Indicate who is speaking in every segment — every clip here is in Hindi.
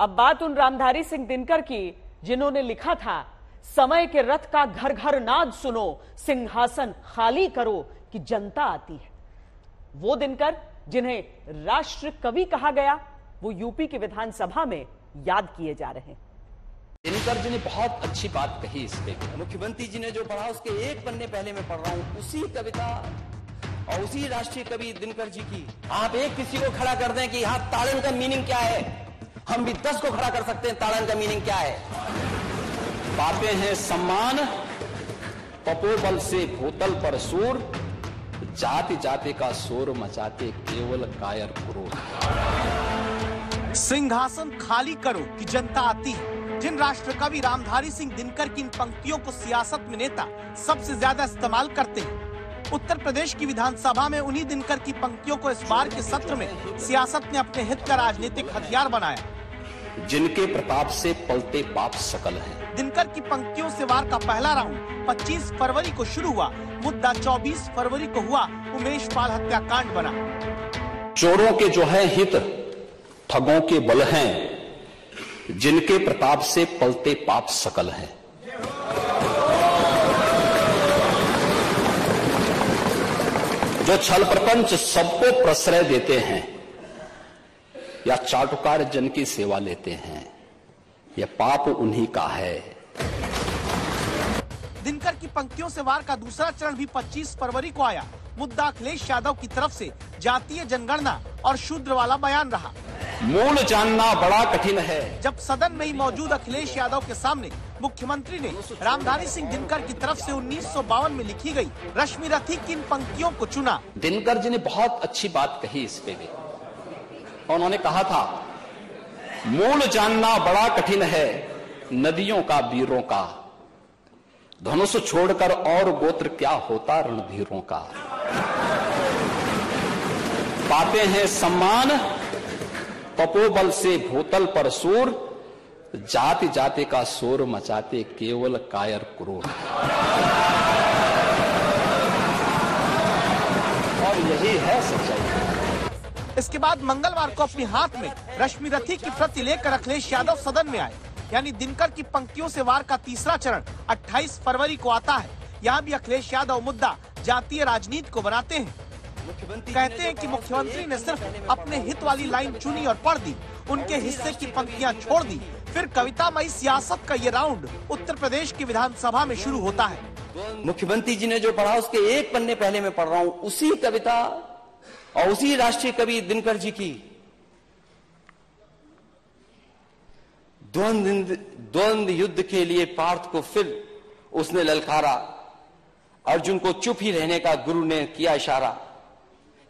Speaker 1: अब बात उन रामधारी सिंह दिनकर की जिन्होंने लिखा था, समय के रथ का घर घर नाद सुनो, सिंहासन खाली करो कि जनता आती है। वो दिनकर जिन्हें राष्ट्र कवि कहा गया, वो यूपी की विधानसभा में याद किए जा रहे हैं।
Speaker 2: दिनकर जी ने बहुत अच्छी बात कही इस पे। मुख्यमंत्री जी ने जो पढ़ा उसके एक पन्ने पहले मैं पढ़ रहा हूं, उसी कविता और उसी राष्ट्रीय कवि दिनकर जी की। आप एक किसी को खड़ा कर दें कि यहाँ ताड़न का मीनिंग क्या है, हम भी 10 को खड़ा कर सकते हैं ताड़न का मीनिंग क्या है। पाते हैं सम्मान तपोबल से भूतल पर सूर, जाति जाति का शोर मचाते केवल कायर क्रोध।
Speaker 3: सिंहासन खाली करो कि जनता आती है। जिन राष्ट्र कवि रामधारी सिंह दिनकर की इन पंक्तियों को सियासत में नेता सबसे ज्यादा इस्तेमाल करते हैं, उत्तर प्रदेश की विधानसभा में उन्हीं दिनकर की पंक्तियों को इस बार के सत्र में सियासत ने अपने हित का राजनीतिक हथियार बनाया।
Speaker 2: जिनके प्रताप से पलते पाप सकल हैं।
Speaker 3: दिनकर की पंक्तियों से वार का पहला राउंड 25 फरवरी को शुरू हुआ। मुद्दा 24 फरवरी को हुआ। उमेश पाल हत्याकांड बना।
Speaker 2: चोरों के जो है हित ठगों के बल हैं, जिनके प्रताप से पलते पाप सकल हैं। जो छल प्रपंच सबको प्रश्रय देते हैं या चाटुकार जन की सेवा लेते हैं, यह पाप उन्हीं का है।
Speaker 3: दिनकर की पंक्तियों से वार का दूसरा चरण भी 25 फरवरी को आया। मुद्दा अखिलेश यादव की तरफ से जातीय जनगणना और शूद्र वाला बयान रहा।
Speaker 2: मूल जानना बड़ा कठिन है।
Speaker 3: जब सदन में ही मौजूद अखिलेश यादव के सामने मुख्यमंत्री ने रामधारी सिंह दिनकर की तरफ से 1952 में लिखी गई रश्मि रथी की इन पंक्तियों को चुना।
Speaker 2: दिनकर जी ने बहुत अच्छी बात कही इस पे भी। उन्होंने कहा था, मूल जानना बड़ा कठिन है नदियों का वीरों का, धनुष छोड़कर और गोत्र क्या होता रणधीरों का। पाते हैं सम्मान तपोबल से भूतल पर सूर, जाति जाति का शोर मचाते केवल कायर क्रोध। और यही है सच्चाई।
Speaker 3: इसके बाद मंगलवार को अपने हाथ में रश्मि रथी की प्रति लेकर अखिलेश यादव सदन में आए। यानी दिनकर की पंक्तियों से वार का तीसरा चरण 28 फरवरी को आता है। यहाँ भी अखिलेश यादव मुद्दा जातीय राजनीति को बनाते हैं। कहते हैं कि मुख्यमंत्री ने सिर्फ अपने हित वाली लाइन चुनी और पढ़ दी, उनके हिस्से की पंक्तियां छोड़ दी। फिर कवितामयी सियासत का ये राउंड उत्तर प्रदेश की विधानसभा में शुरू होता है।
Speaker 2: मुख्यमंत्री जी ने जो पढ़ा उसके एक पन्ने पहले मैं पढ़ रहा हूं, उसी कविता और उसी राष्ट्रीय कवि दिनकर जी की। द्वंद्व युद्ध के लिए पार्थ को फिर उसने ललकारा, अर्जुन को चुप ही रहने का गुरु ने किया इशारा।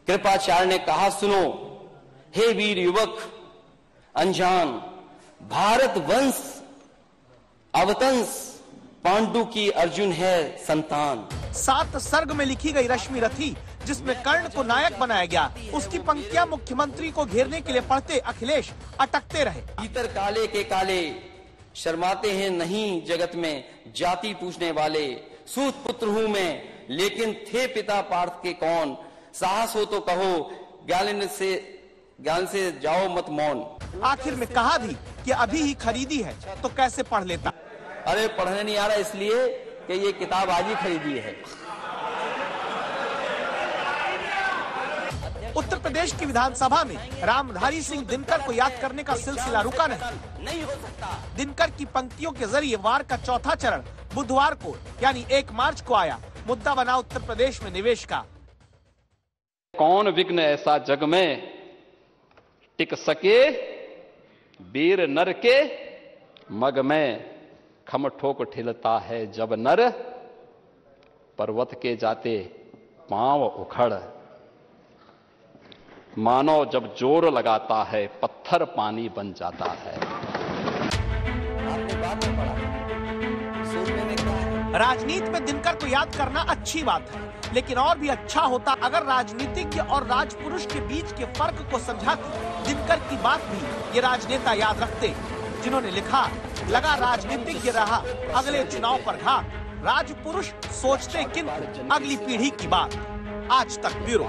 Speaker 2: कृपाचार्य ने कहा, सुनो हे वीर युवक अनजान, भारत वंश अवतंस पांडु की अर्जुन है संतान।
Speaker 3: 7 सर्ग में लिखी गई रश्मि रथी, जिसमें कर्ण को नायक बनाया गया, उसकी पंक्तियां मुख्यमंत्री को घेरने के लिए पढ़ते अखिलेश अटकते रहे।
Speaker 2: भीतर काले के काले शर्माते हैं नहीं जगत में, जाति पूछने वाले सूत पुत्र हूं मैं, लेकिन थे पिता पार्थ के कौन। साहस हो तो कहो, ज्ञान से जाओ मत मौन।
Speaker 3: आखिर में कहा भी कि अभी ही खरीदी है तो कैसे पढ़ लेता।
Speaker 2: अरे पढ़ने नहीं आ रहा इसलिए कि ये किताब आज ही खरीदी है।
Speaker 3: उत्तर प्रदेश की विधानसभा में रामधारी सिंह दिनकर को याद करने का सिलसिला रुका नहीं हो सकता। दिनकर की पंक्तियों के जरिए वार का चौथा चरण बुधवार को यानी 1 मार्च को आया। मुद्दा बना उत्तर प्रदेश में निवेश का।
Speaker 2: कौन विघ्न ऐसा जग में टिक सके, वीर नर के मग में खम ठोक ठिलता है जब नर, पर्वत के जाते पांव उखड़, मानो जब जोर लगाता है पत्थर पानी बन जाता है। आपने बात में पढ़ा, सोचने में क्या है?
Speaker 3: राजनीति में दिनकर को याद करना अच्छी बात है, लेकिन और भी अच्छा होता अगर राजनीतिज्ञ और राजपुरुष के बीच के फर्क को समझाते दिनकर की बात भी ये राजनेता याद रखते, जिन्होंने लिखा, लगा राजनीतिज्ञ रहा अगले चुनाव पर घात, राजपुरुष सोचते किंतु अगली पीढ़ी की बात। आज तक ब्यूरो।